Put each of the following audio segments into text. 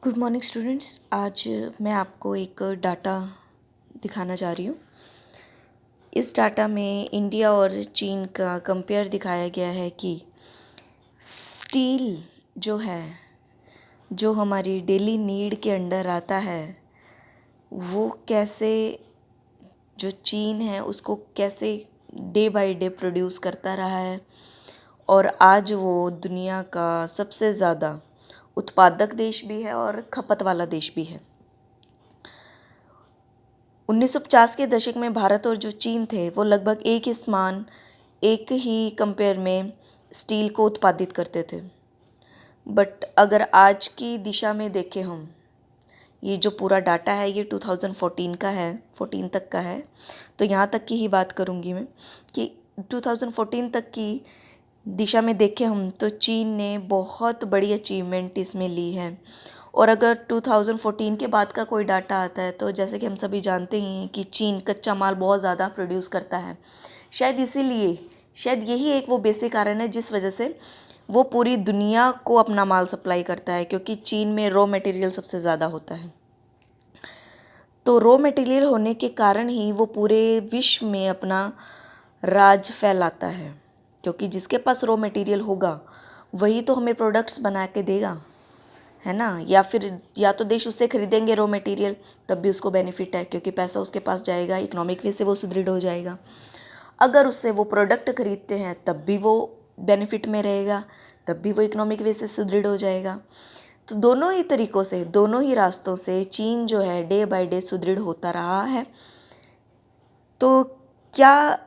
Good morning students. आज मैं आपको एक डाटा दिखाना चाह रही हूँ। इस डाटा में इंडिया और चीन का कंपेयर दिखाया गया है कि स्टील जो है, जो हमारी डेली नीड के अंडर आता है, वो कैसे, जो चीन है उसको कैसे डे बाय डे प्रोड्यूस करता रहा है और आज वो दुनिया का सबसे ज़्यादा उत्पादक देश भी है और खपत वाला देश भी है। 1950 के दशक में भारत और जो चीन थे वो लगभग एक ही समान, एक ही कंपेयर में स्टील को उत्पादित करते थे। बट अगर आज की दिशा में देखें हम, ये जो पूरा डाटा है ये 2014 का है, 14 तक का है। तो यहाँ तक की ही बात करूँगी मैं कि 2014 तक की दिशा में देखें हम तो चीन ने बहुत बड़ी अचीवमेंट इसमें ली है। और अगर 2014 के बाद का कोई डाटा आता है तो जैसे कि हम सभी जानते ही हैं कि चीन कच्चा माल बहुत ज़्यादा प्रोड्यूस करता है। शायद इसीलिए, शायद यही एक वो बेसिक कारण है जिस वजह से वो पूरी दुनिया को अपना माल सप्लाई करता है, क्योंकि चीन में रॉ मटेरियल सबसे ज़्यादा होता है। तो रॉ मटेरियल होने के कारण ही वो पूरे विश्व में अपना राज फैलाता है, क्योंकि जिसके पास रॉ मटेरियल होगा वही तो हमें प्रोडक्ट्स बना के देगा, है ना। या फिर या तो देश उससे खरीदेंगे रॉ मटेरियल, तब भी उसको बेनिफिट है क्योंकि पैसा उसके पास जाएगा, इकोनॉमिक वे से वो सुदृढ़ हो जाएगा। अगर उससे वो प्रोडक्ट खरीदते हैं तब भी वो बेनिफिट में रहेगा, तब भी वो इकोनॉमिक वे से सुदृढ़ हो जाएगा। तो दोनों ही तरीक़ों से, दोनों ही रास्तों से चीन जो है डे बाय डे सुदृढ़ होता रहा है। तो क्या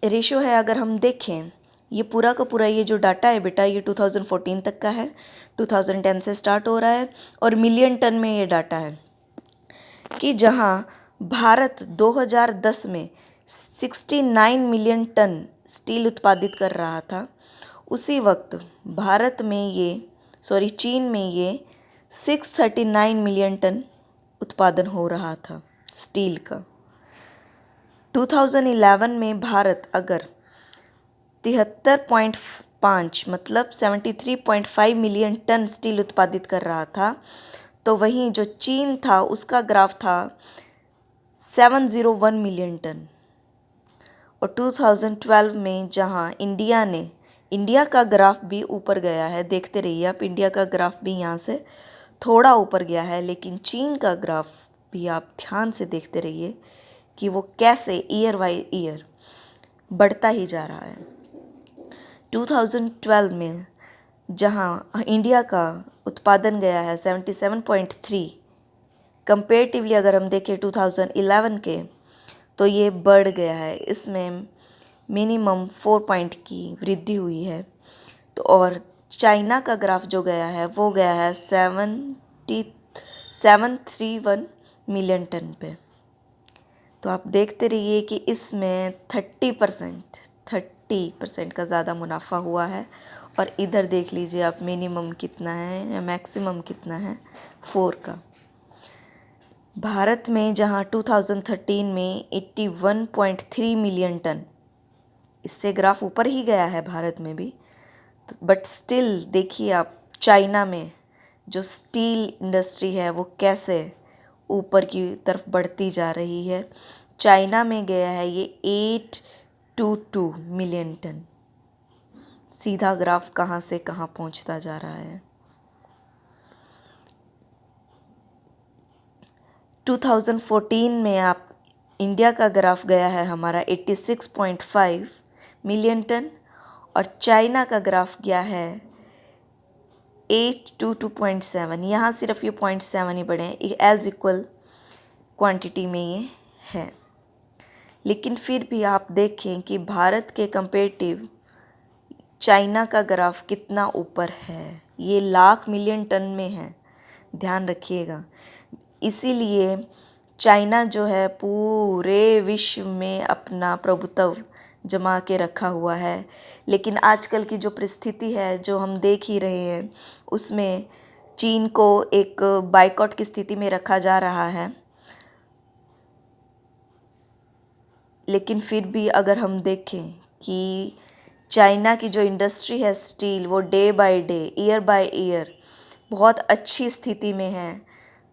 रेशो है अगर हम देखें, ये पूरा का पूरा ये जो डाटा है बेटा, ये 2014 तक का है, 2010 से स्टार्ट हो रहा है और मिलियन टन में ये डाटा है कि जहाँ भारत 2010 में 69 मिलियन टन स्टील उत्पादित कर रहा था, उसी वक्त भारत में ये चीन में ये 639 मिलियन टन उत्पादन हो रहा था स्टील का। 2011 में भारत अगर 73.5 मतलब 73.5 मिलियन टन स्टील उत्पादित कर रहा था, तो वहीं जो चीन था उसका ग्राफ था 701 मिलियन टन। और 2012 में जहां इंडिया का ग्राफ भी ऊपर गया है, देखते रहिए आप, इंडिया का ग्राफ भी यहाँ से थोड़ा ऊपर गया है, लेकिन चीन का ग्राफ भी आप ध्यान से देखते रहिए कि वो कैसे ईयर बाय ईयर बढ़ता ही जा रहा है। 2012 में जहां इंडिया का उत्पादन गया है 77.3, कंपेरेटिवली अगर हम देखें 2011 के, तो ये बढ़ गया है, इसमें मिनिमम 4 पॉइंट की वृद्धि हुई है। तो और चाइना का ग्राफ जो गया है वो गया है 731 मिलियन टन पे। तो आप देखते रहिए कि इसमें 30% का ज़्यादा मुनाफा हुआ है। और इधर देख लीजिए आप, मिनिमम कितना है या मैक्सिमम कितना है, 4 का। भारत में जहां 2013 में 81.3 मिलियन टन, इससे ग्राफ ऊपर ही गया है भारत में भी, बट स्टिल देखिए आप, चाइना में जो स्टील इंडस्ट्री है वो कैसे ऊपर की तरफ बढ़ती जा रही है। चाइना में गया है ये 822 मिलियन टन। सीधा ग्राफ कहाँ से कहाँ पहुँचता जा रहा है। 2014 में आप, इंडिया का ग्राफ गया है हमारा 86.5 मिलियन टन और चाइना का ग्राफ गया है 822.7। यहाँ सिर्फ ये 0.7 ही बढ़े हैं, एज इक्वल क्वांटिटी में ये है। लेकिन फिर भी आप देखें कि भारत के कंपेरेटिव चाइना का ग्राफ कितना ऊपर है, ये लाख मिलियन टन में है, ध्यान रखिएगा। इसीलिए चाइना जो है पूरे विश्व में अपना प्रभुत्व जमा के रखा हुआ है। लेकिन आजकल की जो परिस्थिति है जो हम देख ही रहे हैं, उसमें चीन को एक बायकॉट की स्थिति में रखा जा रहा है। लेकिन फिर भी अगर हम देखें कि चाइना की जो इंडस्ट्री है स्टील, वो day by day, year by year बहुत अच्छी स्थिति में है,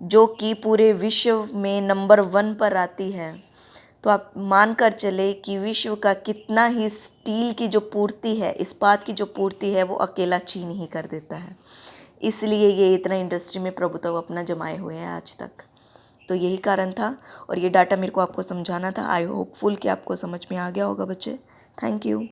जो कि पूरे विश्व में नंबर 1 पर आती है, तो आप मान कर चले कि विश्व का कितना ही स्टील की जो पूर्ति है, इस्पात की जो पूर्ति है, वो अकेला चीन ही कर देता है। इसलिए ये इतना इंडस्ट्री में प्रभुत्व अपना जमाए हुए हैं आज तक। तो यही कारण था और ये डाटा मेरे को आपको समझाना था। आई होपफुल कि आपको समझ में आ गया होगा बच्चे। Thank you.